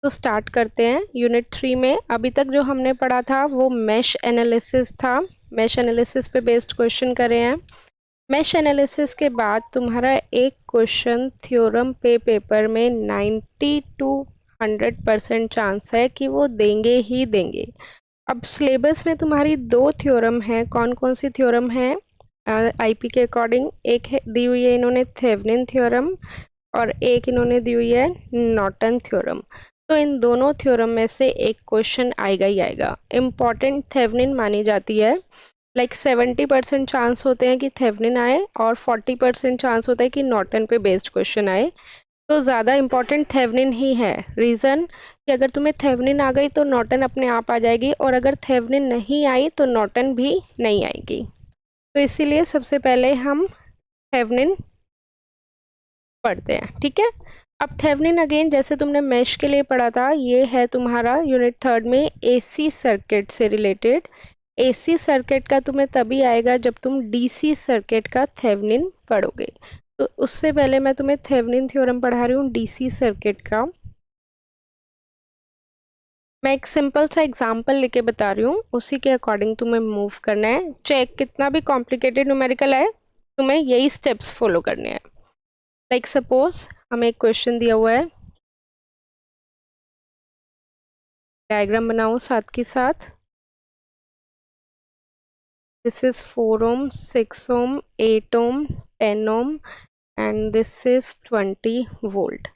तो स्टार्ट करते हैं। यूनिट 3 में अभी तक जो हमने पढ़ा था वो मैश एनालिसिस था। मैश एनालिसिस पे बेस्ड क्वेश्चन करे हैं। मैश एनालिसिस के बाद तुम्हारा एक क्वेश्चन थ्योरम पे पेपर में 90 टू 100% चांस है कि वो देंगे ही देंगे। अब सिलेबस में तुम्हारी दो थ्योरम है। कौन कौन सी थ्योरम है आईपी के अकॉर्डिंग? एक दी हुई है इन्होंने थेवेनिन थ्योरम और एक इन्होंने दी हुई है नॉर्टन थ्योरम। तो इन दोनों थ्योरम में से एक क्वेश्चन आएगा ही आएगा। इम्पॉर्टेंट थेवेनिन मानी जाती है। लाइक 70% चांस होते हैं कि थेवेनिन आए और 40% चांस होता है कि नॉर्टन पे बेस्ड क्वेश्चन आए। तो ज़्यादा इम्पॉर्टेंट थेवेनिन ही है। रीज़न कि अगर तुम्हें थेवेनिन आ गई तो नॉर्टन अपने आप आ जाएगी, और अगर थेवेनिन नहीं आई तो नॉर्टन भी नहीं आएगी। तो इसीलिए सबसे पहले हम थेवेनिन पढ़ते हैं, ठीक है। अब थेवेनिन अगेन जैसे तुमने मेश के लिए पढ़ा था, ये है तुम्हारा यूनिट 3 में एसी सर्किट से रिलेटेड। एसी सर्किट का तुम्हें तभी आएगा जब तुम डीसी सर्किट का थेवेनिन पढ़ोगे। तो उससे पहले मैं तुम्हें थेवेनिन थ्योरम पढ़ा रही हूँ डीसी सर्किट का। मैं एक सिंपल सा एग्जांपल लेके बता रही हूँ, उसी के अकॉर्डिंग तुम्हें मूव करना है। चेक कितना भी कॉम्प्लिकेटेड न्यूमेरिकल है, तुम्हें यही स्टेप्स फॉलो करने हैं। लाइक सपोज हमें एक क्वेश्चन दिया हुआ है, डायग्राम बनाओ साथ के साथ। This is 4 ohm, 6 ohm, 8 ohm, 10 ohm and this is 20 volt.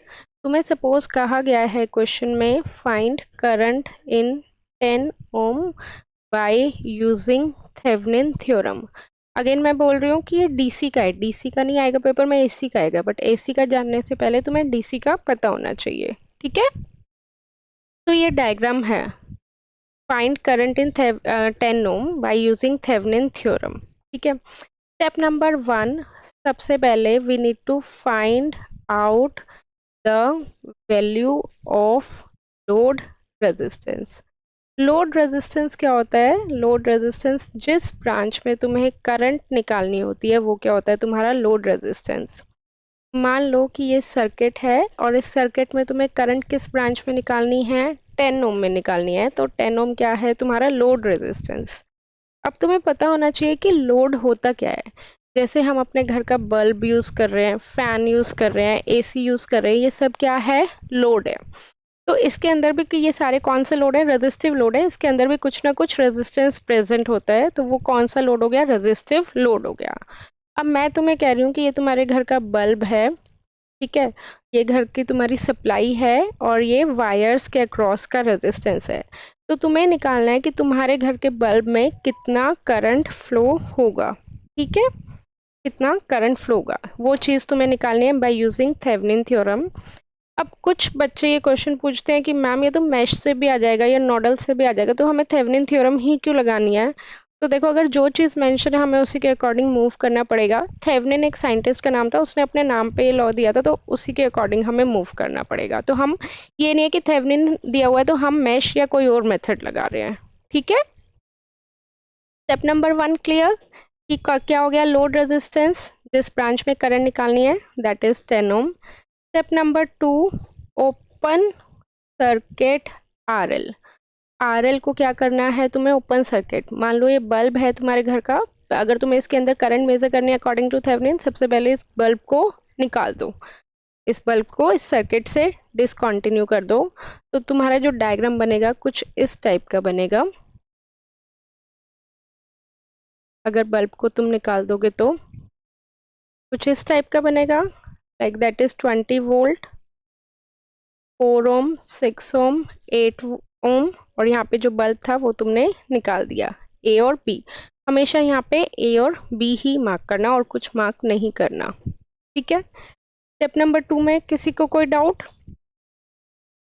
तुम्हें सपोज कहा गया है क्वेश्चन में find current in 10 ohm by using Thevenin theorem. Again मैं बोल रही हूँ कि ये डीसी का है, डीसी का नहीं आएगा पेपर में, एसी का आएगा। बट एसी का जानने से पहले तुम्हें डीसी का पता होना चाहिए, ठीक है। तो ये डायग्राम है, find current in 10 ohm by using Thevenin theorem, ठीक है। स्टेप नंबर 1, सबसे पहले we need to find out the value of load resistance. Load resistance क्या होता है? लोड रेजिस्टेंस जिस ब्रांच में तुम्हें करंट निकालनी होती है वो क्या होता है? तुम्हारा लोड रेजिस्टेंस। मान लो कि ये सर्किट है और इस सर्किट में तुम्हें करंट किस ब्रांच में निकालनी है? 10 ओम में निकालनी है। तो 10 ओम क्या है? तुम्हारा लोड रेजिस्टेंस। अब तुम्हें पता होना चाहिए कि लोड होता क्या है। जैसे हम अपने घर का बल्ब यूज कर रहे हैं, फैन यूज कर रहे हैं, एसी यूज कर रहे हैं, ये सब क्या है? लोड है। तो इसके अंदर भी कि ये सारे कौन से लोड है? रेजिस्टिव लोड है। इसके अंदर भी कुछ ना कुछ रेजिस्टेंस प्रेजेंट होता है, तो वो कौन सा लोड हो गया? रेजिस्टिव लोड हो गया। अब मैं तुम्हें कह रही हूँ कि ये तुम्हारे घर का बल्ब है, ठीक है। ये घर की तुम्हारी सप्लाई है और ये वायर्स के अक्रॉस का रेजिस्टेंस है। तो तुम्हें निकालना है कि तुम्हारे घर के बल्ब में कितना करंट फ्लो होगा, ठीक है। कितना करंट फ्लो होगा वो चीज़ तुम्हें निकालनी है बाय यूजिंग थेवेनिन थ्योरम। अब कुछ बच्चे ये क्वेश्चन पूछते हैं कि मैम ये तो मैश से भी आ जाएगा या नोडल से भी आ जाएगा, तो हमें थेवेनिन थ्योरम ही क्यों लगानी है? तो देखो, अगर जो चीज़ मेंशन है हमें उसी के अकॉर्डिंग मूव करना पड़ेगा। थेवेनिन एक साइंटिस्ट का नाम था, उसने अपने नाम पे ये लॉ दिया था, तो उसी के अकॉर्डिंग हमें मूव करना पड़ेगा। तो हम ये नहीं है कि थेवेनिन दिया हुआ है तो हम मैश या कोई और मेथड लगा रहे हैं, ठीक है। स्टेप नंबर 1 क्लियर कि क्या हो गया? लोड रेजिस्टेंस जिस ब्रांच में करंट निकालनी है, that is 10 ohm. Step number 2, open circuit RL. RL को क्या करना है तुम्हें? Open circuit. मान लो ये बल्ब है तुम्हारे घर का, अगर तुम्हें इसके अंदर करंट मेजर करनी है अकॉर्डिंग टू थेवेनिन, सबसे पहले इस बल्ब को निकाल दो, इस बल्ब को इस सर्किट से डिसकंटिन्यू कर दो। तो तुम्हारा जो डायग्राम बनेगा कुछ इस टाइप का बनेगा। अगर बल्ब को तुम निकाल दोगे तो कुछ इस टाइप का बनेगा, लाइक दैट इज 20 वोल्ट, 4 ओम, 6 ओम, 8 ओम, और यहाँ पे जो बल्ब था वो तुमने निकाल दिया। ए और बी, हमेशा यहाँ पे ए और बी ही मार्क करना और कुछ मार्क नहीं करना, ठीक है। स्टेप नंबर 2 में किसी को कोई doubt?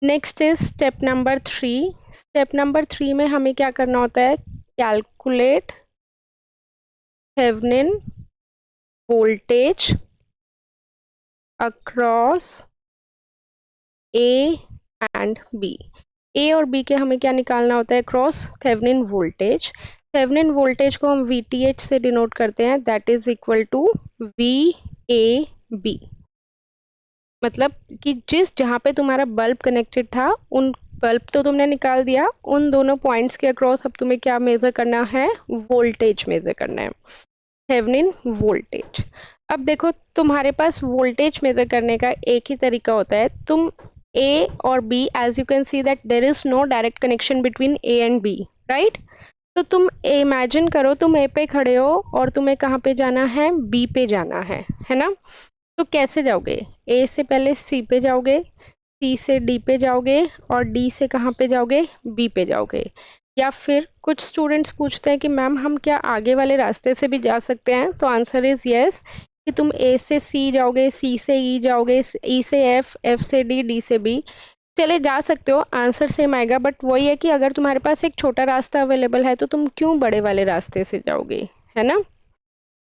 Next is step number 3। Step number 3 में हमें क्या करना होता है? Calculate Thevenin voltage across A and B. A और बी के हमें क्या निकालना होता है? Cross Thevenin voltage. Thevenin voltage को हम वीटीएच से डिनोट करते हैं, that is equal to V A B. मतलब कि जिस जहाँ पे तुम्हारा बल्ब कनेक्टेड था उन बल्ब तो तुमने निकाल दिया, उन दोनों पॉइंट्स के अक्रॉस अब तुम्हें क्या मेजर करना है, वोल्टेज मेजर करना है, थेवेनिन वोल्टेज। अब देखो तुम्हारे पास वोल्टेज मेजर करने का एक ही तरीका होता है, तुम ए और B, as you can see that there is no direct connection between A and B, right. तो तुम इमेजिन करो तुम ए पे खड़े हो और तुम्हें कहाँ पे जाना है, बी पे जाना है ना। तो कैसे जाओगे, ए से पहले सी पे जाओगे, सी से डी पे जाओगे और डी से कहाँ पे जाओगे, बी पे जाओगे। या फिर कुछ स्टूडेंट्स पूछते हैं कि मैम हम क्या आगे वाले रास्ते से भी जा सकते हैं, तो आंसर इज यस, कि तुम ए से सी जाओगे, सी से ई जाओगे, ई से एफ, एफ से डी, डी से बी, चले जा सकते हो, आंसर सेम आएगा। बट वही है कि अगर तुम्हारे पास एक छोटा रास्ता अवेलेबल है तो तुम क्यों बड़े वाले रास्ते से जाओगे, है ना।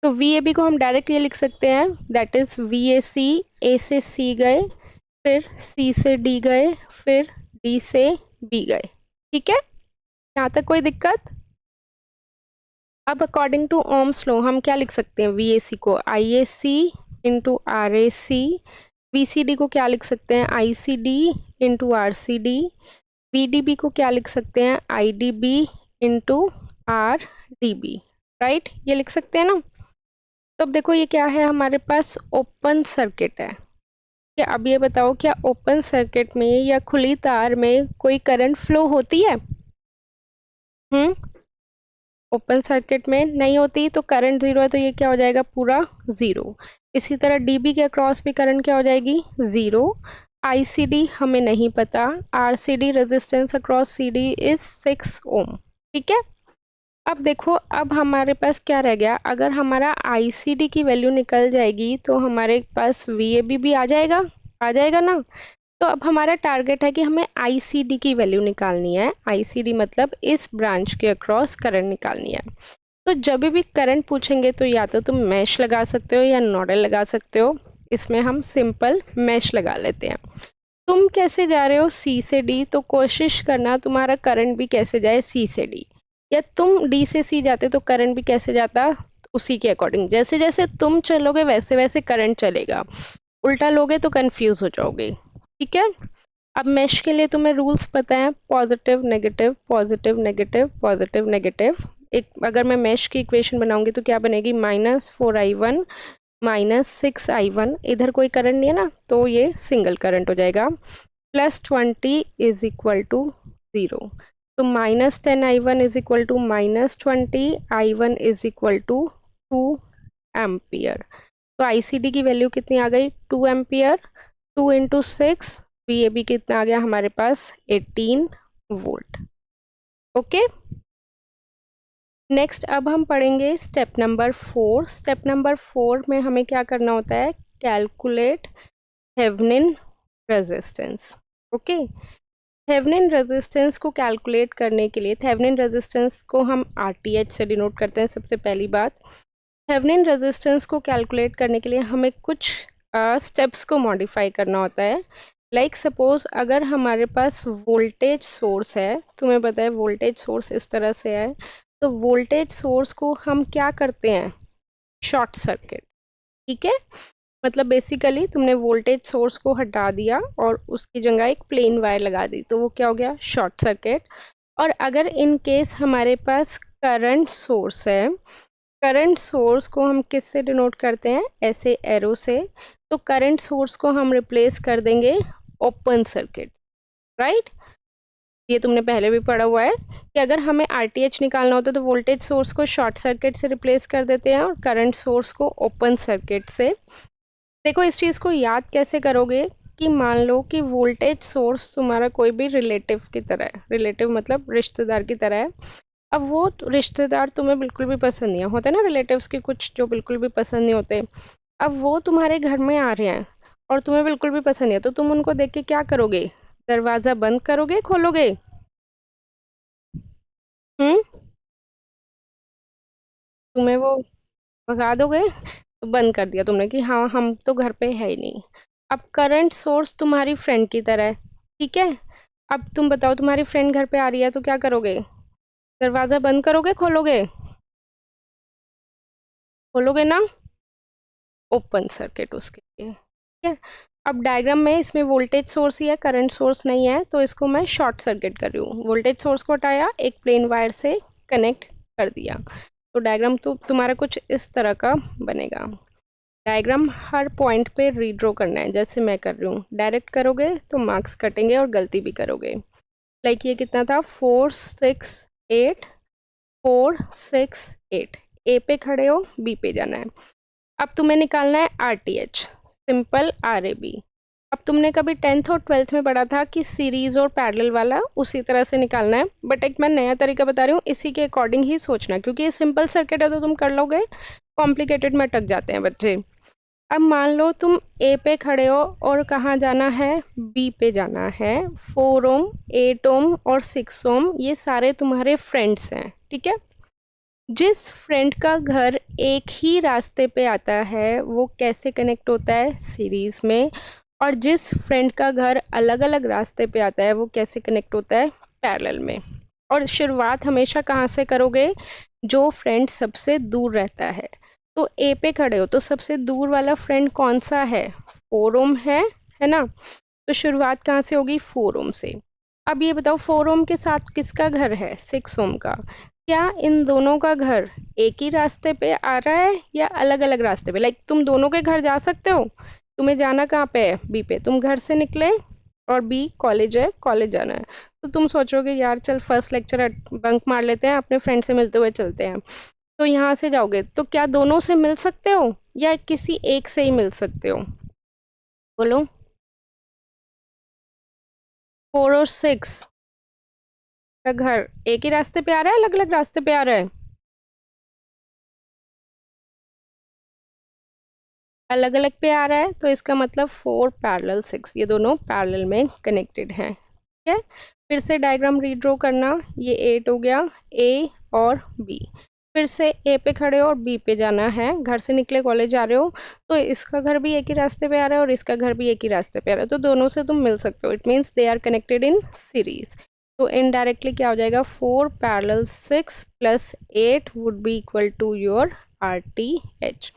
तो वी ए बी को हम डायरेक्ट ये लिख सकते हैं, दैट इज वी ए सी, ए से सी गए, फिर सी से डी गए, फिर डी से बी गए। ठीक है, यहाँ तक कोई दिक्कत। अब अकॉर्डिंग टू ओम्स लॉ हम क्या लिख सकते हैं, वी ए सी को I A C into R A C, V C D को क्या लिख सकते हैं, I C D into R C D, V D B को क्या लिख सकते हैं, I D B into R D B, right, ये लिख सकते हैं ना। तो अब देखो ये क्या है, हमारे पास ओपन सर्किट है। क्या अब ये बताओ, क्या ओपन सर्किट में या खुली तार में कोई करंट फ्लो होती है, ओपन सर्किट में नहीं होती, तो करंट जीरो है, तो ये क्या हो जाएगा, पूरा जीरो। इसी तरह डीबी के अक्रॉस भी करंट क्या हो जाएगी, जीरो। आईसीडी हमें नहीं पता, RCD resistance across CD is 6 ओम। ठीक है, अब देखो अब हमारे पास क्या रह गया, अगर हमारा आईसीडी की वैल्यू निकल जाएगी तो हमारे पास वीएबी भी आ जाएगा ना। तो अब हमारा टारगेट है कि हमें आईसीडी की वैल्यू निकालनी है, आईसीडी मतलब इस ब्रांच के अक्रॉस करंट निकालनी है। तो जब भी करंट पूछेंगे तो या तो तुम मैश लगा सकते हो या नोडल लगा सकते हो, इसमें हम सिंपल मैश लगा लेते हैं। तुम कैसे जा रहे हो सी से डी, तो कोशिश करना तुम्हारा करंट भी कैसे जाए, सी से डी, या तुम डी से सी जाते तो करंट भी कैसे जाता, उसी के अकॉर्डिंग, जैसे जैसे तुम चलोगे वैसे वैसे करंट चलेगा, उल्टा लोगे तो कंफ्यूज हो जाओगे। ठीक है, अब मैश के लिए तुम्हें रूल्स पता है, positive negative, positive negative, positive negative. एक अगर मैं मैश की इक्वेशन बनाऊंगी तो क्या बनेगी, -4i1 -6i1, इधर कोई करंट नहीं है ना तो ये सिंगल करंट हो जाएगा, +20 इज इक्वल टू 0, तो -10i1 is equal to -20, i1 is equal to 2 ampere. तो आईसीडी की वैल्यू कितनी आ गई, 2 एम्पियर, 2 इंटू 6, वीएबी कितना आ गया हमारे पास, 18 वोल्ट। ओके, नेक्स्ट अब हम पढ़ेंगे स्टेप नंबर 4। स्टेप नंबर 4 में हमें क्या करना होता है, calculate Thevenin resistance. Okay, Thevenin resistance को कैलकुलेट करने के लिए, थेवेनिन रेजिस्टेंस को हम आरटीएच से डिनोट करते हैं सबसे पहली बात। थेवेनिन रेजिस्टेंस को कैलकुलेट करने के लिए हमें कुछ स्टेप्स को मॉडिफाई करना होता है। लाइक सपोज अगर हमारे पास वोल्टेज सोर्स है, तुम्हें पता है वोल्टेज सोर्स इस तरह से है, तो वोल्टेज सोर्स को हम क्या करते हैं, शॉर्ट सर्किट। ठीक है, मतलब बेसिकली तुमने वोल्टेज सोर्स को हटा दिया और उसकी जगह एक प्लेन वायर लगा दी, तो वो क्या हो गया, शॉर्ट सर्किट। और अगर इन केस हमारे पास करंट सोर्स है, करंट सोर्स को हम किससे डिनोट करते हैं, ऐसे एरो से, तो करंट सोर्स को हम रिप्लेस कर देंगे ओपन सर्किट, राइट। ये तुमने पहले भी पढ़ा हुआ है कि अगर हमें आरटीएच निकालना होता है तो वोल्टेज सोर्स को शॉर्ट सर्किट से रिप्लेस कर देते हैं और करंट सोर्स को ओपन सर्किट से। देखो इस चीज़ को याद कैसे करोगे, कि मान लो कि वोल्टेज सोर्स तुम्हारा कोई भी रिलेटिव की तरह है, रिलेटिव मतलब रिश्तेदार की तरह है। अब वो रिश्तेदार तुम्हें बिल्कुल भी पसंद नहीं है, होते ना रिलेटिव्स के कुछ जो बिल्कुल भी पसंद नहीं होते। अब वो तुम्हारे घर में आ रहे हैं और तुम्हें बिल्कुल भी पसंद नहीं है, तो तुम उनको देख के क्या करोगे, दरवाजा बंद करोगे, खोलोगे, हम्म, तुम्हें वो भगा दोगे, तो बंद कर दिया तुमने कि हाँ हम तो घर पे है ही नहीं। अब करंट सोर्स तुम्हारी फ्रेंड की तरह है, ठीक है। अब तुम बताओ तुम्हारी फ्रेंड घर पे आ रही है तो क्या करोगे, दरवाजा बंद करोगे, खोलोगे, खोलोगे ना, ओपन सर्किट उसके लिए, ठीक है। अब डायग्राम में इसमें वोल्टेज सोर्स ही है, करंट सोर्स नहीं है, तो इसको मैं शॉर्ट सर्किट कर रही हूँ। वोल्टेज सोर्स को हटाया, एक प्लेन वायर से कनेक्ट कर दिया। तो डायग्राम तो तुम्हारा कुछ इस तरह का बनेगा। डायग्राम हर पॉइंट पे रीड्रॉ करना है, जैसे मैं कर रही हूँ। डायरेक्ट करोगे तो मार्क्स कटेंगे और गलती भी करोगे। लाइक ये कितना था, 4 6 8 4 6 8। ए पे खड़े हो, बी पे जाना है। अब तुम्हें निकालना है RTH, सिंपल RAB। अब तुमने कभी 10th और 12th में पढ़ा था कि सीरीज और पैरेलल वाला, उसी तरह से निकालना है। बट एक मैं नया तरीका बता रही हूँ, इसी के अकॉर्डिंग ही सोचना, क्योंकि ये सिंपल सर्किट है तो तुम कर लोगे, कॉम्प्लिकेटेड में अटक जाते हैं बच्चे। अब मान लो तुम ए पे खड़े हो और कहाँ जाना है, बी पे जाना है। 4 ओम 8 ओम और 6 ओम ये सारे तुम्हारे फ्रेंड्स हैं, ठीक है। जिस फ्रेंड का घर एक ही रास्ते पे आता है वो कैसे कनेक्ट होता है, सीरीज में। और जिस फ्रेंड का घर अलग अलग रास्ते पे आता है वो कैसे कनेक्ट होता है, पैरेलल में। और शुरुआत हमेशा कहाँ से करोगे, जो फ्रेंड सबसे दूर रहता है। तो ए पे खड़े हो तो सबसे दूर वाला फ्रेंड कौन सा है, 4 ओम है ना। तो शुरुआत कहाँ से होगी, 4 ओम से। अब ये बताओ 4 ओम के साथ किसका घर है, 6 ओम का। क्या इन दोनों का घर एक ही रास्ते पे आ रहा है या अलग अलग रास्ते पे। लाइक तुम दोनों के घर जा सकते हो, तुम्हें जाना कहाँ पे है, बी पे। तुम घर से निकले और बी कॉलेज है, कॉलेज जाना है। तो तुम सोचोगे यार चल फर्स्ट लेक्चर बंक मार लेते हैं, अपने फ्रेंड से मिलते हुए चलते हैं। तो यहाँ से जाओगे तो क्या दोनों से मिल सकते हो या किसी एक से ही मिल सकते हो, बोलो। 4 और 6 का घर एक ही रास्ते पे आ रहा है, अलग अलग रास्ते पे आ रहा है, अलग अलग पे आ रहा है। तो इसका मतलब 4 पैरेलल 6, ये दोनों पैरेलल में कनेक्टेड हैं, ठीक है। फिर से डायग्राम रीड्रॉ करना, ये 8 हो गया, ए और बी। फिर से ए पे खड़े हो और बी पे जाना है, घर से निकले कॉलेज जा रहे हो। तो इसका घर भी एक ही रास्ते पे आ रहा है और इसका घर भी एक ही रास्ते पे आ रहा है, तो दोनों से तुम मिल सकते हो। It means they are connected in series. तो इनडायरेक्टली क्या हो जाएगा, 4 parallel 6 plus 8 would be equal to your RTH।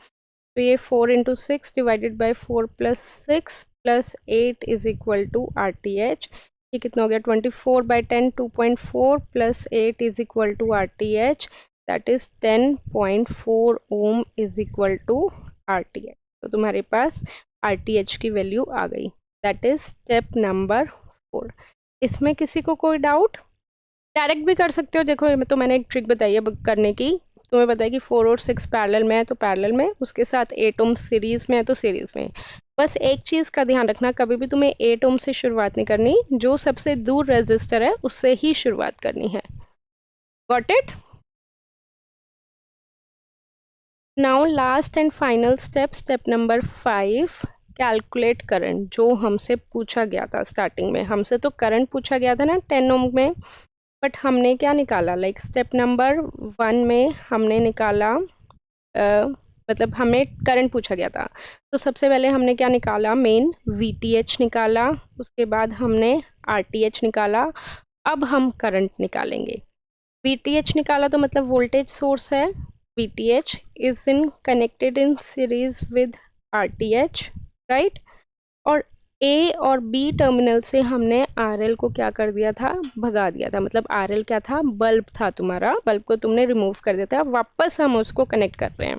तो ये 4 into 6 divided by 4 plus 6 plus 8 is equal to RTH। ये कितना हो गया, 24/10 2.4 plus 8 is equal to RTH, that is 10.4 ohm is equal to RTH। तो तुम्हारे पास RTH की वैल्यू आ गई। That is step number 4। इसमें किसी को कोई डाउट, डायरेक्ट भी कर सकते हो। देखो तो मैंने एक ट्रिक बताई है करने की। तुम्हें बताया कि 4 और 6 पैरेलल में है तो पैरेलल में, उसके साथ 8 ओम सीरीज में है तो सीरीज में। बस एक चीज का ध्यान रखना, कभी भी तुम्हें 8 ओम से शुरुआत नहीं करनी, जो सबसे दूर रेजिस्टर है उससे ही शुरुआत करनी है। Got it. Now last and final step, step number 5, calculate current. जो हमसे पूछा गया था स्टार्टिंग में, हमसे तो करंट पूछा गया था ना 10 ओम में, बट हमने क्या निकाला, लाइक स्टेप नंबर 1 में हमने निकाला, मतलब हमें करंट पूछा गया था। तो सबसे पहले हमने क्या निकाला, मेन VTH निकाला, उसके बाद हमने RTH निकाला। अब हम करंट निकालेंगे। VTH निकाला तो मतलब वोल्टेज सोर्स है, VTH is in connected in series with RTH, right. और ए और बी टर्मिनल से हमने RL को क्या कर दिया था, भगा दिया था। मतलब RL क्या था, बल्ब था तुम्हारा, बल्ब को तुमने रिमूव कर दिया था, वापस हम उसको कनेक्ट कर रहे हैं।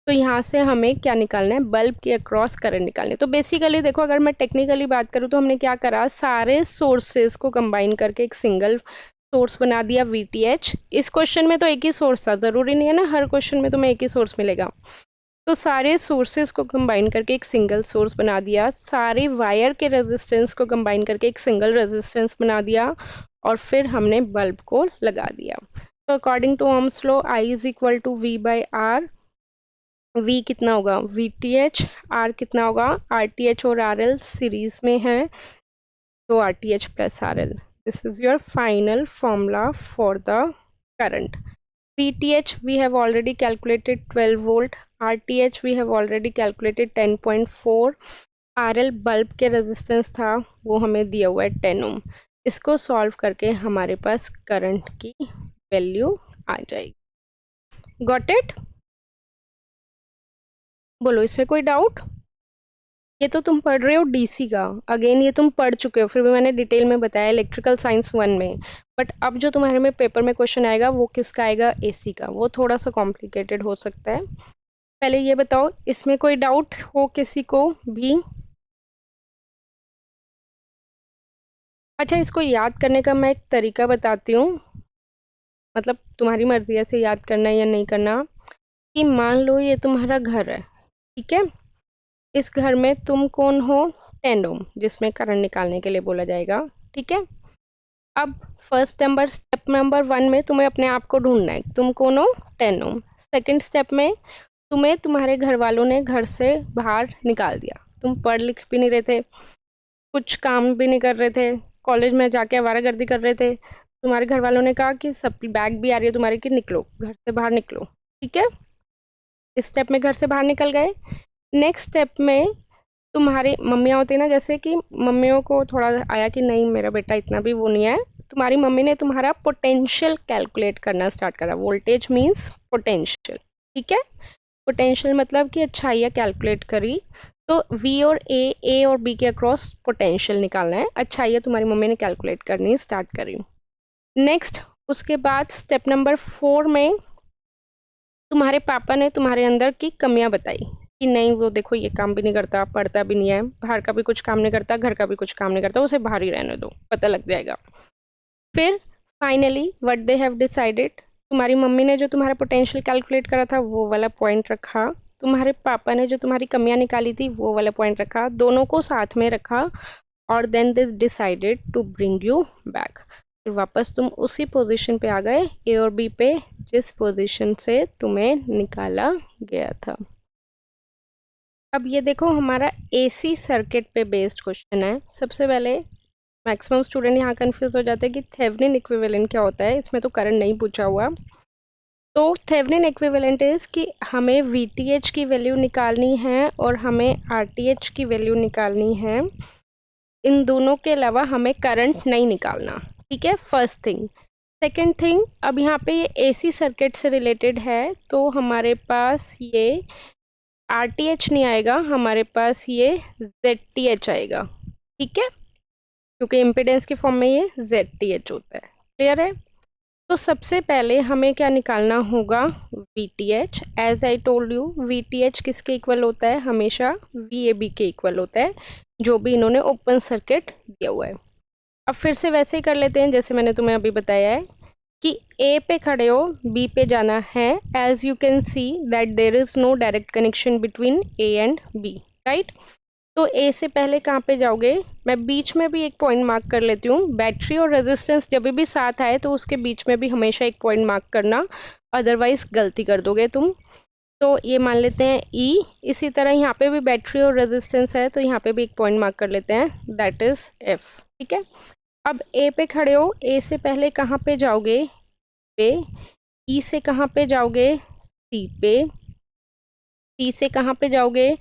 तो यहाँ से हमें क्या निकालना है, बल्ब के अक्रॉस करंट निकालने। तो बेसिकली देखो, अगर मैं टेक्निकली बात करूँ तो हमने क्या करा, सारे सोर्सेज को कंबाइन करके एक सिंगल सोर्स बना दिया VTH। इस क्वेश्चन में तो एक ही सोर्स था, जरूरी नहीं है ना हर क्वेश्चन में तुम्हें एक ही सोर्स मिलेगा। तो सारे सोर्सेज को कंबाइन करके एक सिंगल सोर्स बना दिया, सारे वायर के रेजिस्टेंस को कंबाइन करके एक सिंगल रेजिस्टेंस बना दिया, और फिर हमने बल्ब को लगा दिया। तो according to Ohm's law I is equal to V/R। V कितना होगा, VTH। R कितना होगा, RTH और RL सीरीज में है, तो RTH plus RL। This is your final formula for the current. VTH we have already calculated 12 volt, RTH we have already calculated 10.4, RL bulb के resistance था वो हमें दिया हुआ है 10 ओम। इसको सॉल्व करके हमारे पास करंट की वैल्यू आ जाएगी। Got it. बोलो इसमें कोई डाउट। ये तो तुम पढ़ रहे हो डीसी का, अगेन ये तुम पढ़ चुके हो, फिर भी मैंने डिटेल में बताया इलेक्ट्रिकल साइंस 1 में। बट अब जो तुम्हारे में पेपर में क्वेश्चन आएगा वो किसका आएगा, एसी का, वो थोड़ा सा कॉम्प्लिकेटेड हो सकता है। पहले ये बताओ, इसमें कोई डाउट हो किसी को भी? अच्छा, इसको याद करने का मैं एक तरीका बताती हूँ, मतलब तुम्हारी मर्जी है से याद करना है या नहीं करना। कि मान लो ये तुम्हारा घर है, ठीक है, इस घर में तुम कौन हो, 10 ओम, जिसमें करंट निकालने के लिए बोला जाएगा, ठीक है। अब फर्स्ट नंबर, स्टेप नंबर 1 में तुम्हें अपने आप को ढूंढना है, तुम कौन हो, 10 ओम। सेकंड स्टेप में तुम्हें तुम्हारे घर वालों ने घर से बाहर निकाल दिया, तुम पढ़ लिख भी नहीं रहे थे, कुछ काम भी नहीं कर रहे थे, कॉलेज में जाके आवारागर्दी कर रहे थे, तुम्हारे घर वालों ने कहा कि सब बैग भी आ रही है तुम्हारी कि निकलो घर से बाहर निकलो, ठीक है। इस स्टेप में घर से बाहर निकल गए। नेक्स्ट स्टेप में तुम्हारी मम्मियाँ होती है ना, जैसे कि मम्मियों को थोड़ा आया कि नहीं मेरा बेटा इतना भी वो नहीं है, तुम्हारी मम्मी ने तुम्हारा पोटेंशियल कैलकुलेट करना स्टार्ट करा। वोल्टेज मीन्स पोटेंशियल, ठीक है। पोटेंशियल मतलब कि अच्छाइयाँ कैलकुलेट करी, तो वी और ए और बी के अक्रॉस पोटेंशियल निकालना है, अच्छाइयाँ तुम्हारी मम्मी ने कैलकुलेट करनी स्टार्ट करी। नेक्स्ट, उसके बाद स्टेप नंबर 4 में तुम्हारे पापा ने तुम्हारे अंदर की कमियां बताई कि नहीं वो देखो ये काम भी नहीं करता, पढ़ता भी नहीं है, बाहर का भी कुछ काम नहीं करता, घर का भी कुछ काम नहीं करता, उसे बाहर ही रहने दो, पता लग जाएगा। फिर finally what they have decided, तुम्हारी मम्मी ने जो तुम्हारा पोटेंशियल कैलकुलेट करा था वो वाला पॉइंट रखा, तुम्हारे पापा ने जो तुम्हारी कमियां निकाली थी वो वाला पॉइंट रखा, दोनों को साथ में रखा, और then they decided to bring you back. फिर वापस तुम उसी पोजीशन पे आ गए, ए और बी पे, जिस पोजीशन से तुम्हें निकाला गया था। अब ये देखो हमारा एसी सर्किट पे बेस्ड क्वेश्चन है। सबसे पहले मैक्सिमम स्टूडेंट यहाँ कंफ्यूज हो जाते हैं कि थेवेनिन इक्विवेलेंट क्या होता है, इसमें तो करंट नहीं पूछा हुआ। तो थेवेनिन इक्विवेलेंट इज कि हमें वीटीएच की वैल्यू निकालनी है और हमें आरटीएच की वैल्यू निकालनी है, इन दोनों के अलावा हमें करंट नहीं निकालना, ठीक है, फर्स्ट थिंग। सेकेंड थिंग, अब यहाँ पे ये एसी सर्किट से रिलेटेड है, तो हमारे पास ये आरटीएच नहीं आएगा, हमारे पास ये जेडटीएच आएगा, ठीक है, क्योंकि इम्पिडेंस के फॉर्म में ये जेडटीएच होता है। क्लियर है? तो सबसे पहले हमें क्या निकालना होगा, VTH। As I told you, VTH किसके इक्वल होता है, हमेशा VAB के इक्वल होता है, जो भी इन्होंने ओपन सर्किट दिया हुआ है। अब फिर से वैसे ही कर लेते हैं जैसे मैंने तुम्हें अभी बताया है कि A पे खड़े हो, B पे जाना है। As you can see that there is no direct connection between A and B, right. तो A से पहले कहाँ पे जाओगे, मैं बीच में भी एक पॉइंट मार्क कर लेती हूँ। बैटरी और रेजिस्टेंस जब भी साथ आए तो उसके बीच में भी हमेशा एक पॉइंट मार्क करना, अदरवाइज गलती कर दोगे तुम। तो ये मान लेते हैं E। इसी तरह यहाँ पे भी बैटरी और रेजिस्टेंस है, तो यहाँ पे भी एक पॉइंट मार्क कर लेते हैं, दैट इज F, ठीक है। अब A पे खड़े हो, A से पहले कहाँ पे जाओगे, पे। E से कहाँ पे जाओगे, C पे। C से कहाँ पे जाओगे,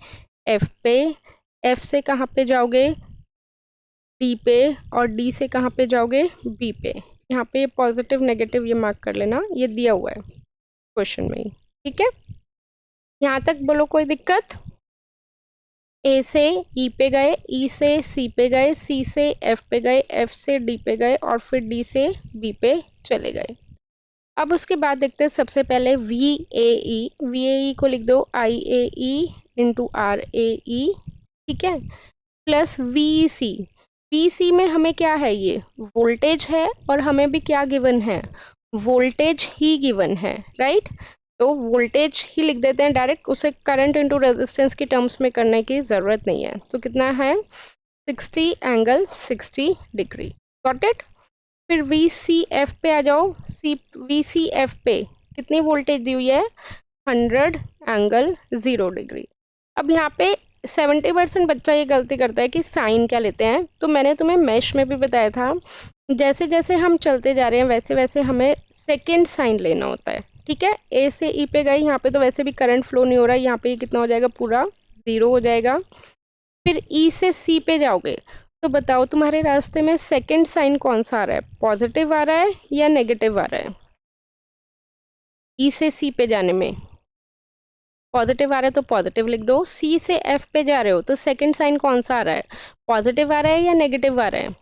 F पे। F से कहाँ पे जाओगे, D पे। और D से कहाँ पे जाओगे, B पे। यहाँ पे पॉजिटिव नेगेटिव ये मार्क कर लेना, ये दिया हुआ है क्वेश्चन में ही, ठीक है। यहाँ तक बोलो कोई दिक्कत? A से E पे गए, E से C पे गए, C से F पे गए, F से D पे गए, और फिर D से B पे चले गए। अब उसके बाद देखते हैं सबसे पहले VAE। VAE को लिख दो IAE इंटू RAE, ठीक है, प्लस VEC। VEC में हमें क्या है, ये वोल्टेज है, और हमें भी क्या गिवन है, वोल्टेज ही गिवन है, राइट। तो वोल्टेज ही लिख देते हैं डायरेक्ट, उसे करंट इंटू रेजिस्टेंस की टर्म्स में करने की ज़रूरत नहीं है। तो कितना है, 60 एंगल 60 डिग्री, गॉट इट। फिर VCF पे आ जाओ। VCF पे कितनी वोल्टेज दी हुई है, 100 एंगल 0 डिग्री। अब यहाँ पे 70% बच्चा ये गलती करता है कि साइन क्या लेते हैं, तो मैंने तुम्हें मैश में भी बताया था, जैसे जैसे हम चलते जा रहे हैं वैसे वैसे हमें सेकेंड साइन लेना होता है, ठीक है। A से E पे गए, यहाँ पे तो वैसे भी करंट फ्लो नहीं हो रहा है, यहाँ पे ये कितना हो जाएगा, पूरा 0 हो जाएगा। फिर E से C पे जाओगे, तो बताओ तुम्हारे रास्ते में सेकेंड साइन कौन सा आ रहा है, पॉजिटिव आ रहा है या नेगेटिव आ रहा है, E से C पे जाने में? पॉजिटिव आ रहा है तो पॉजिटिव लिख दो। सी से एफ पे जा रहे हो तो सेकंड साइन कौन सा आ रहा है, पॉजिटिव आ रहा है या नेगेटिव आ रहा है,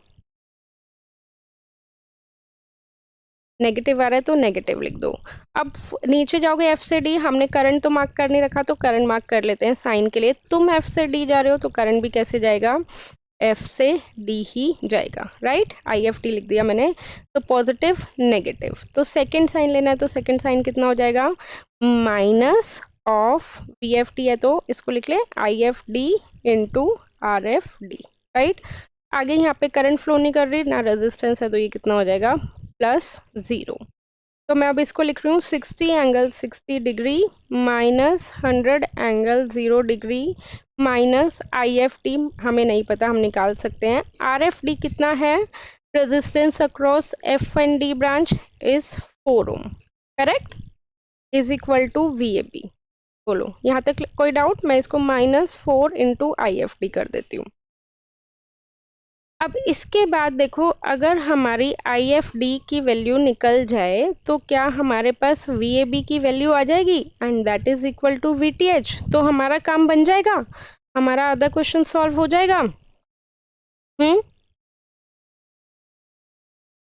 नेगेटिव आ रहा है तो नेगेटिव लिख दो। अब नीचे जाओगे एफ से डी, हमने करंट तो मार्क कर नहीं रखा तो करंट मार्क कर लेते हैं साइन के लिए। तुम एफ से डी जा रहे हो तो करंट भी कैसे जाएगा, एफ से डी ही जाएगा, राइट। आई एफ टी लिख दिया मैंने। तो पॉजिटिव नेगेटिव, तो सेकंड साइन लेना है तो सेकंड साइन कितना हो जाएगा, minus of V F T है तो इसको लिख ले आई F D into R F D, right. आगे यहाँ पे करंट फ्लो नहीं कर रही ना रेजिस्टेंस है तो ये कितना हो जाएगा +0। तो मैं अब इसको लिख रही हूँ 60 angle 60 degree minus 100 angle 0 degree minus आई एफ टी हमें नहीं पता, हम निकाल सकते हैं। आर एफ डी कितना है, resistance across F and D branch is 4 ohm, correct, is equal to V A B. बोलो यहाँ तक कोई डाउट, मैं इसको -4 इंटू आई एफ डी कर देती हूँ। अब इसके बाद देखो अगर हमारी आई एफ डी की वैल्यू निकल जाए तो क्या हमारे पास वी ए बी की वैल्यू आ जाएगी and that is equal to V T H, तो हमारा काम बन जाएगा, हमारा आधा क्वेश्चन सॉल्व हो जाएगा।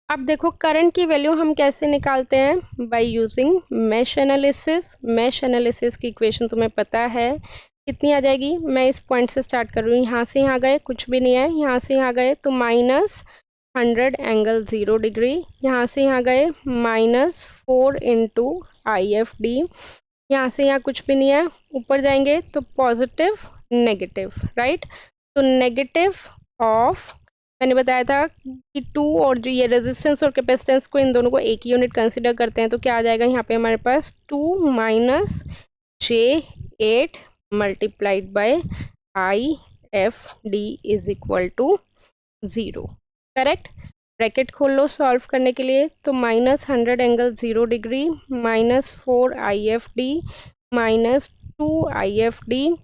अब देखो करंट की वैल्यू हम कैसे निकालते हैं, by using mesh analysis. Mesh analysis की इक्वेशन तुम्हें पता है कितनी आ जाएगी, मैं इस पॉइंट से स्टार्ट कर रही हूँ, यहाँ से यहाँ गए कुछ भी नहीं है, यहाँ से यहाँ गए तो -100 एंगल 0 डिग्री, यहाँ से यहाँ गए -4 इंटू आई एफ डी, यहाँ से यहाँ कुछ भी नहीं है, ऊपर जाएंगे तो पॉजिटिव नेगेटिव, राइट। तो नेगेटिव ऑफ, मैंने बताया था कि 2 और जो ये रेजिस्टेंस और कैपेसिटेंस को इन दोनों को एक ही यूनिट कंसिडर करते हैं तो क्या आ जाएगा यहाँ पे हमारे पास 2 minus J8 multiplied by I F D is equal to 0, correct. Bracket खोल लो सॉल्व करने के लिए, तो -100 angle 0 degree -4 I F D -2 I F D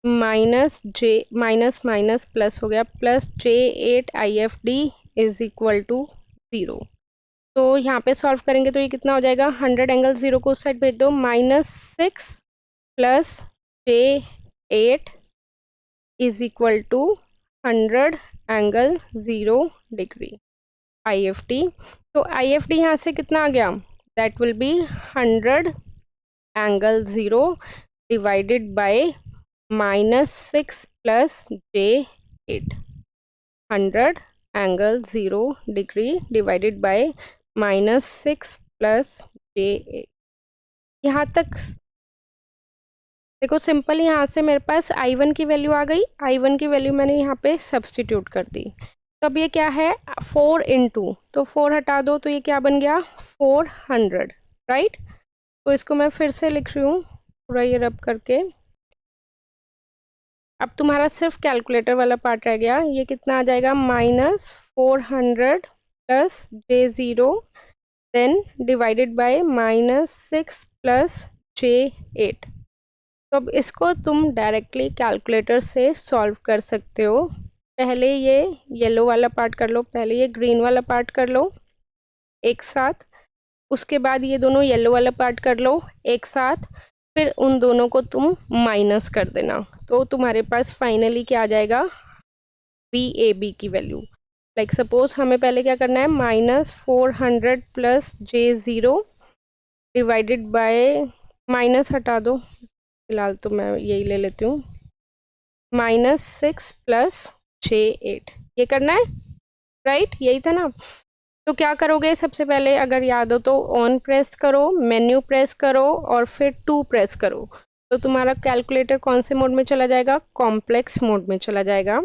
minus minus plus हो गया +J8 I F D is equal to 0। तो यहाँ पे सॉल्व करेंगे तो ये कितना हो जाएगा, 100 एंगल 0 को उस साइड भेज दो, -6 plus J8 is equal to 100 angle 0 degree I F T. तो आई एफ डी यहाँ से कितना आ गया, that will be 100 angle 0 divided by -6 plus J8, 100 angle 0 degree divided by -6 plus J8। यहाँ तक देखो सिंपल, यहाँ से मेरे पास I1 की वैल्यू आ गई, I1 की वैल्यू मैंने यहाँ पे सब्सटीट्यूट कर दी। तो अब ये क्या है 4 इंटू, तो 4 हटा दो तो ये क्या बन गया 400, राइट। तो इसको मैं फिर से लिख रही हूँ पूरा ये रब करके। अब तुम्हारा सिर्फ कैलकुलेटर वाला पार्ट रह गया, ये कितना आ जाएगा -400 plus J0 then divided by -6 plus J8। तो अब इसको तुम डायरेक्टली कैलकुलेटर से सॉल्व कर सकते हो। पहले ये येलो वाला पार्ट कर लो, पहले ये ग्रीन वाला पार्ट कर लो एक साथ, उसके बाद ये दोनों येलो वाला पार्ट कर लो एक साथ, फिर उन दोनों को तुम माइनस कर देना, तो तुम्हारे पास फाइनली क्या आ जाएगा वी ए बी की वैल्यू। लाइक सपोज हमें पहले क्या करना है, -400 plus J0 divided by, minus हटा दो फिलहाल तो मैं यही ले लेती हूँ, -6 प्लस J8, ये करना है, राइट, यही था ना। तो क्या करोगे सबसे पहले, अगर याद हो तो ऑन प्रेस करो, मेन्यू प्रेस करो और फिर 2 प्रेस करो, तो तुम्हारा कैलकुलेटर कौन से मोड में चला जाएगा, कॉम्प्लेक्स मोड में चला जाएगा।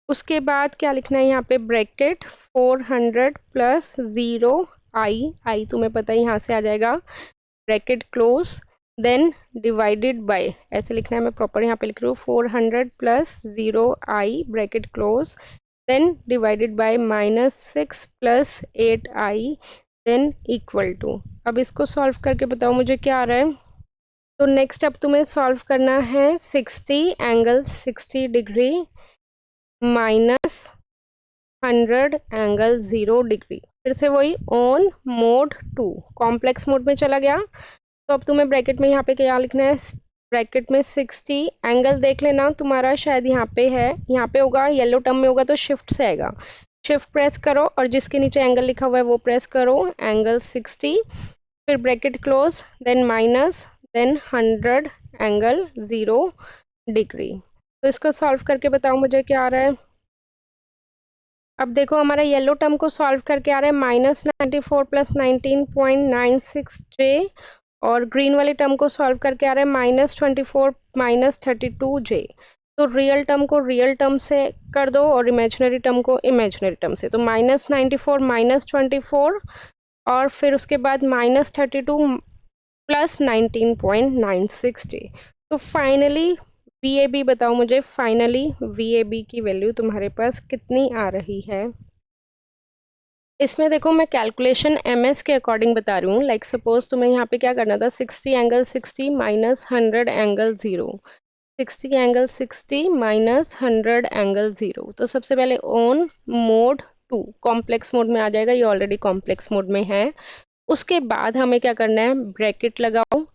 उसके बाद क्या लिखना है यहाँ पे, ब्रैकेट 400 प्लस 0 आई तुम्हें पता है यहाँ से आ जाएगा, bracket close, then divided by, ऐसे लिखना है, मैं प्रॉपर यहाँ पे लिख रही हूँ 400 plus 0 I bracket close, then divided by -6 plus 8 I, then equal to. अब इसको सॉल्व करके बताओ मुझे क्या आ रहा है। तो नेक्स्ट अब तुम्हें सॉल्व करना है 60 एंगल 60 डिग्री -100 एंगल 0 डिग्री, फिर से वही ऑन मोड 2 कॉम्प्लेक्स मोड में चला गया। तो अब तुम्हें ब्रैकेट में यहाँ पे क्या लिखना है, ब्रैकेट में 60, एंगल देख लेना तुम्हारा शायद यहाँ पे है, यहाँ पे होगा, येलो टर्म में होगा तो शिफ्ट से आएगा, शिफ्ट प्रेस करो और जिसके नीचे एंगल लिखा हुआ है वो प्रेस करो, एंगल 60, फिर bracket close, then minus, then 100, angle 0 degree. तो इसको सॉल्व करके बताओ मुझे क्या आ रहा है। अब देखो हमारा येलो टर्म को सॉल्व करके आ रहा है -94 प्लस 19.96 जे, और ग्रीन वाले टर्म को सॉल्व करके आ रहा है -24 -32 जे। तो रियल टर्म को रियल टर्म से कर दो और इमेजिनरी टर्म को इमेजिनरी टर्म से। तो -94 -24 और फिर उसके बाद -32 प्लस 19.96 जे। तो फाइनली वी ए बी बताओ मुझे, फाइनली वी ए बी की वैल्यू तुम्हारे पास कितनी आ रही है। इसमें देखो मैं कैलकुलेशन एम एस के अकॉर्डिंग बता रही हूँ। लाइक सपोज तुम्हें यहाँ पे क्या करना था, 60 angle 60 minus 100 angle 0, 60 angle 60 minus 100 angle 0। तो सबसे पहले ऑन मोड 2 कॉम्प्लेक्स मोड में आ जाएगा, ये ऑलरेडी कॉम्प्लेक्स मोड में है। उसके बाद हमें क्या करना है, ब्रैकेट लगाओ,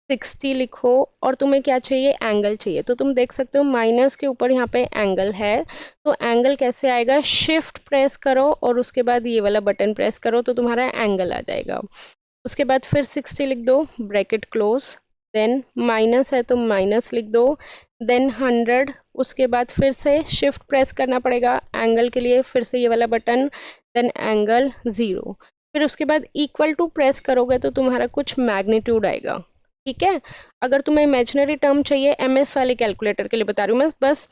60 लिखो और तुम्हें क्या चाहिए, एंगल चाहिए। तो तुम देख सकते हो माइनस के ऊपर यहाँ पे एंगल है, तो एंगल कैसे आएगा, शिफ्ट प्रेस करो और उसके बाद ये वाला बटन प्रेस करो तो तुम्हारा एंगल आ जाएगा। उसके बाद फिर 60 लिख दो, ब्रैकेट क्लोज, देन माइनस है तो माइनस लिख दो, देन 100, उसके बाद फिर से शिफ्ट प्रेस करना पड़ेगा एंगल के लिए, फिर से ये वाला बटन, देन एंगल 0। फिर उसके बाद इक्वल टू प्रेस करोगे तो तुम्हारा कुछ मैग्नीट्यूड आएगा। ठीक है, अगर तुम्हें इमेजिनरी टर्म चाहिए, एमएस वाले कैलकुलेटर के लिए बता रही हूँ मैं बस,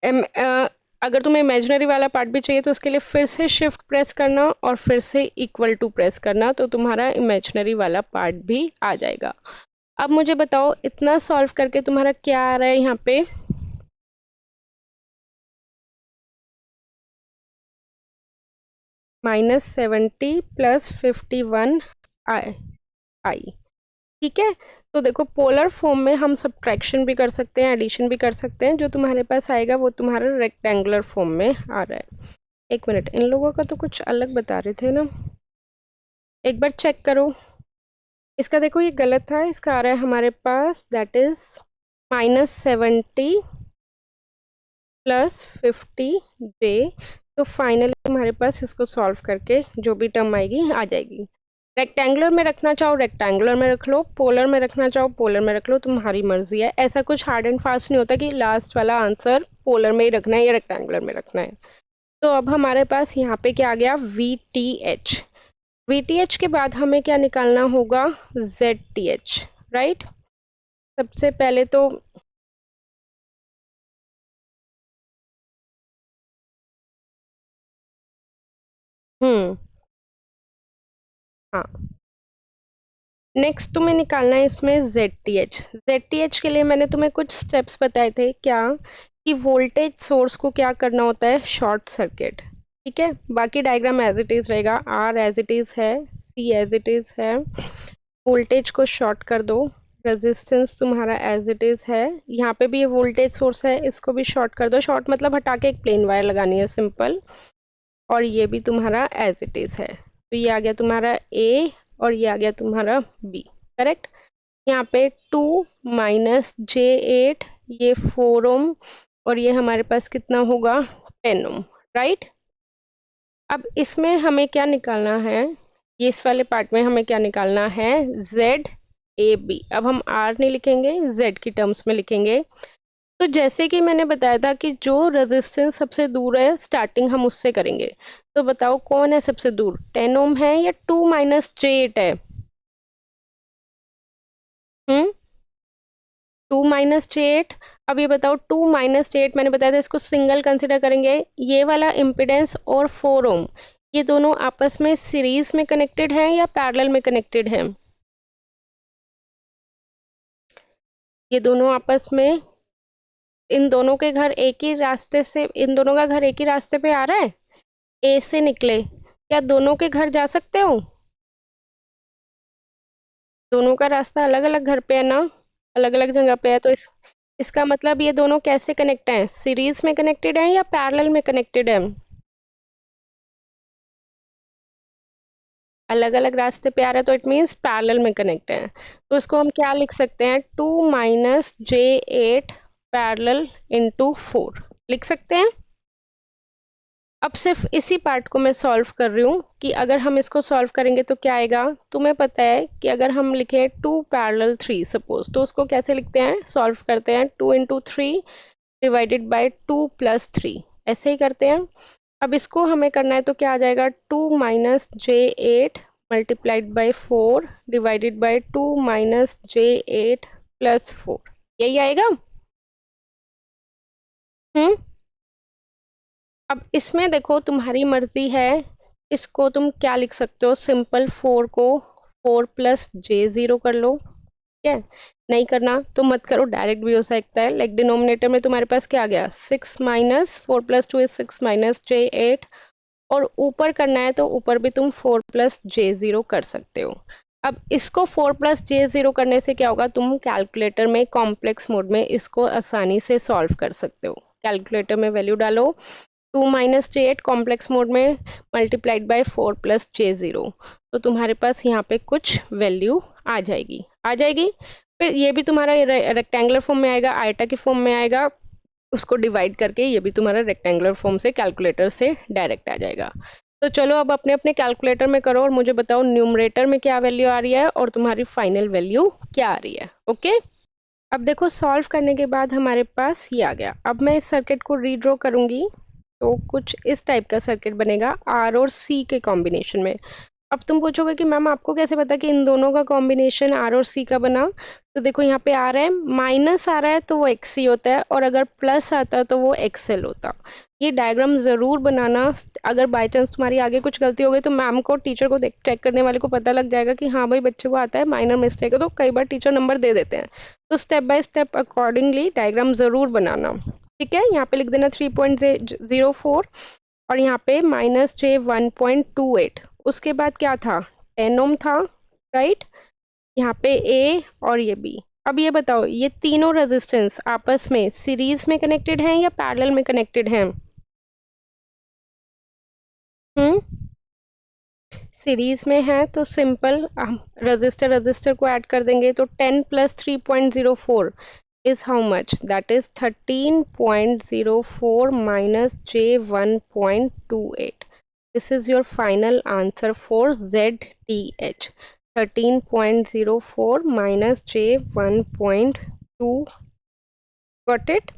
अगर तुम्हें इमेजिनरी वाला पार्ट भी चाहिए तो उसके लिए फिर से शिफ्ट प्रेस करना और फिर से इक्वल टू प्रेस करना, तो तुम्हारा इमेजिनरी वाला पार्ट भी आ जाएगा। अब मुझे बताओ इतना सॉल्व करके तुम्हारा क्या आ रहा है यहाँ पे, -70 प्लस 51 आई। ठीक है, तो देखो पोलर फॉर्म में हम सब्ट्रैक्शन भी कर सकते हैं, एडिशन भी कर सकते हैं। जो तुम्हारे पास आएगा वो तुम्हारा रेक्टेंगुलर फॉर्म में आ रहा है। एक मिनट, इन लोगों का तो कुछ अलग बता रहे थे ना, एक बार चेक करो। इसका देखो ये गलत था, इसका आ रहा है हमारे पास दैट इज -70 प्लस 50 जे। तो फाइनली तुम्हारे पास इसको सॉल्व करके जो भी टर्म आएगी आ जाएगी। रेक्टेंगुलर में रखना चाहो रेक्टेंगुलर में रख लो, पोलर में रखना चाहो पोलर में रख लो, तुम्हारी मर्जी है। ऐसा कुछ हार्ड एंड फास्ट नहीं होता कि लास्ट वाला आंसर पोलर में ही रखना है या रेक्टेंगुलर में रखना है। तो अब हमारे पास यहाँ पे क्या आ गया, we T H. We T H के बाद हमें क्या निकालना होगा, जेड टी एच, राइट। सबसे पहले तो हम्म, हाँ, नेक्स्ट तुम्हें निकालना है इसमें ZTH। ZTH के लिए मैंने तुम्हें कुछ स्टेप्स बताए थे, क्या कि वोल्टेज सोर्स को क्या करना होता है, शॉर्ट सर्किट। ठीक है, बाकी डायग्राम एज इट इज रहेगा, R एज इट इज है, C एज इट इज है। वोल्टेज को शॉर्ट कर दो, रेजिस्टेंस तुम्हारा एज इट इज है, यहाँ पे भी ये वोल्टेज सोर्स है, इसको भी शॉर्ट कर दो। शॉर्ट मतलब हटा के एक प्लेन वायर लगानी है, सिंपल। और ये भी तुम्हारा एज इट इज है। तो ये आ गया तुम्हारा A और ये आ गया तुम्हारा B, करेक्ट। यहाँ पे 2 माइनस J8, ये 4 ओम, और ये हमारे पास कितना होगा, 10 ओम, राइट। अब इसमें हमें क्या निकालना है, ये इस वाले पार्ट में हमें क्या निकालना है, ZAB। अब हम R नहीं लिखेंगे, Z की टर्म्स में लिखेंगे। तो जैसे कि मैंने बताया था कि जो रेजिस्टेंस सबसे दूर है, स्टार्टिंग हम उससे करेंगे। तो बताओ कौन है सबसे दूर, 10 ओम है या 2 माइनस J8 है। 2 माइनस J8। अब ये बताओ 2 माइनस J8 मैंने बताया था इसको सिंगल कंसिडर करेंगे। ये वाला इम्पिडेंस और 4 ओम, ये दोनों आपस में सीरीज में कनेक्टेड हैं या पैरेलल में कनेक्टेड हैं, ये दोनों आपस में, इन दोनों के घर एक ही रास्ते से, इन दोनों का घर एक ही रास्ते पे आ रहा है, ए से निकले, क्या दोनों के घर जा सकते हो, दोनों का रास्ता अलग अलग घर पे है ना, अलग अलग जगह पे है। तो इसका मतलब ये दोनों कैसे कनेक्ट हैं, सीरीज में कनेक्टेड हैं या पैरेलल में कनेक्टेड है। अलग अलग रास्ते पे आ रहा है तो इट मीन्स पैरेलल में कनेक्ट है। तो इसको हम क्या लिख सकते हैं, 2 माइनस J8 पैरेलल इंटू 4 लिख सकते हैं। अब सिर्फ इसी पार्ट को मैं सॉल्व कर रही हूँ कि अगर हम इसको सॉल्व करेंगे तो क्या आएगा। तुम्हें पता है कि अगर हम लिखें 2 पैरेलल 3 सपोज, तो उसको कैसे लिखते हैं, सॉल्व करते हैं 2 इंटू 3 डिवाइडेड बाई 2 प्लस 3, ऐसे ही करते हैं। अब इसको हमें करना है तो क्या आ जाएगा, 2 minus J8 multiplied by 4 divided by 2 minus J8 plus 4, यही आएगा। अब इसमें देखो तुम्हारी मर्जी है, इसको तुम क्या लिख सकते हो, सिंपल 4 को 4 प्लस J0 कर लो, ठीक है। नहीं करना तो मत करो, डायरेक्ट भी हो सकता है। लाइक डिनोमिनेटर में तुम्हारे पास क्या आ गया, 6 minus 4 plus 2 is 6 minus J8, और ऊपर करना है तो ऊपर भी तुम 4 प्लस J0 कर सकते हो। अब इसको 4 प्लस J0 करने से क्या होगा, तुम कैलकुलेटर में कॉम्प्लेक्स मोड में इसको आसानी से सॉल्व कर सकते हो। कैलकुलेटर में वैल्यू डालो, 2 माइनस J8 कॉम्प्लेक्स मोड में मल्टीप्लाइड बाई 4 प्लस J0, तो तुम्हारे पास यहाँ पे कुछ वैल्यू आ जाएगी, आ जाएगी। फिर ये भी तुम्हारा रेक्टेंगुलर फॉर्म में आएगा, आयटा के फॉर्म में आएगा, उसको डिवाइड करके ये भी तुम्हारा रेक्टेंगुलर फॉर्म से कैलकुलेटर से डायरेक्ट आ जाएगा। तो चलो अब अपने अपने कैलकुलेटर में करो और मुझे बताओ न्यूमरेटर में क्या वैल्यू आ रही है और तुम्हारी फाइनल वैल्यू क्या आ रही है। ओके, अब देखो सॉल्व करने के बाद हमारे पास ये आ गया। अब मैं इस सर्किट को रीड्रॉ करूंगी तो कुछ इस टाइप का सर्किट बनेगा आर और सी के कॉम्बिनेशन में। अब तुम पूछोगे कि मैम आपको कैसे पता कि इन दोनों का कॉम्बिनेशन आर और सी का बना, तो देखो यहाँ पे आ रहा है, माइनस आ रहा है तो वो एक्स सी होता है, और अगर प्लस आता तो वो एक्सएल होता। ये डायग्राम ज़रूर बनाना, अगर बाई चांस तुम्हारी आगे कुछ गलती हो गई तो मैम को, टीचर को चेक करने वाले को पता लग जाएगा कि हाँ भाई बच्चे को आता है, माइनर मिस्टेक है, तो कई बार टीचर नंबर दे देते हैं। तो step by step accordingly diagram ज़रूर बनाना, ठीक है। यहाँ पे लिख देना 3.04 और यहाँ पे माइनस J1.28, उसके बाद क्या था, 10 ओम था, राइट। यहाँ पे ए और ये बी। अब ये बताओ ये तीनों रेजिस्टेंस आपस में सीरीज में कनेक्टेड हैं या पैरेलल में कनेक्टेड हैं। सीरीज में है तो सिंपल हम रजिस्टर रजिस्टर को ऐड कर देंगे, तो 10 plus 3.04 is how much, that is 13.04 minus J1.28. This is your final answer for ZTH, 13.04 minus J1.2, got it।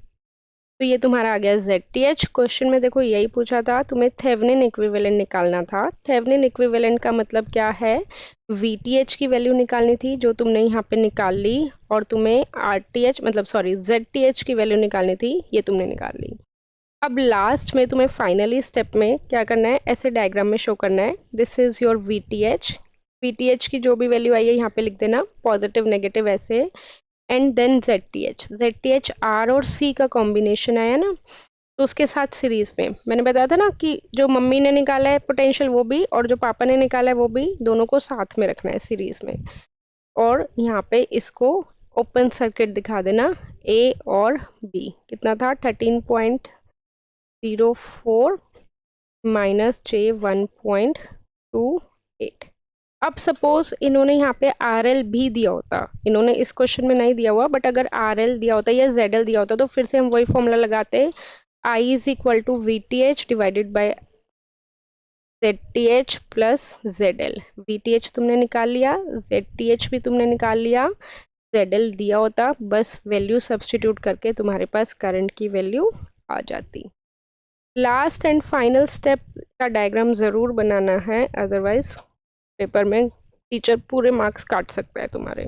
तो ये तुम्हारा आ गया ZTH। क्वेश्चन में देखो यही पूछा था, तुम्हें थेवेनिन इक्विवेलेंट निकालना था। थेवेनिन इक्विवेलेंट का मतलब क्या है, VTH की वैल्यू निकालनी थी जो तुमने यहाँ पे निकाल ली, और तुम्हें RTH मतलब सॉरी ZTH की वैल्यू निकालनी थी, ये तुमने निकाल ली। अब लास्ट में तुम्हें फाइनली स्टेप में क्या करना है, ऐसे डायग्राम में शो करना है, this is your VTH। VTH की जो भी वैल्यू आई है यहाँ पे लिख देना, पॉजिटिव नेगेटिव ऐसे, and then ZTH। ZTH R और C का कॉम्बिनेशन आया ना, तो उसके साथ सीरीज में मैंने बताया था ना कि जो मम्मी ने निकाला है पोटेंशियल वो भी, और जो पापा ने निकाला है वो भी, दोनों को साथ में रखना है सीरीज में। और यहाँ पे इसको ओपन सर्किट दिखा देना, A और B कितना था, 13.04 माइनस J1.28। अब सपोज इन्होंने यहाँ पे RL भी दिया होता, इन्होंने इस क्वेश्चन में नहीं दिया हुआ, बट अगर RL दिया होता या ZL दिया होता तो फिर से हम वही फॉर्मूला लगाते, I is equal to VTH divided by ZTH plus ZL। VTH तुमने निकाल लिया, ZTH भी तुमने निकाल लिया, ZL दिया होता, बस वैल्यू सब्स्टिट्यूट करके तुम्हारे पास करंट की वैल्यू आ जाती। लास्ट एंड फाइनल स्टेप का डायग्राम ज़रूर बनाना है, अदरवाइज पेपर में टीचर पूरे मार्क्स काट सकता है तुम्हारे।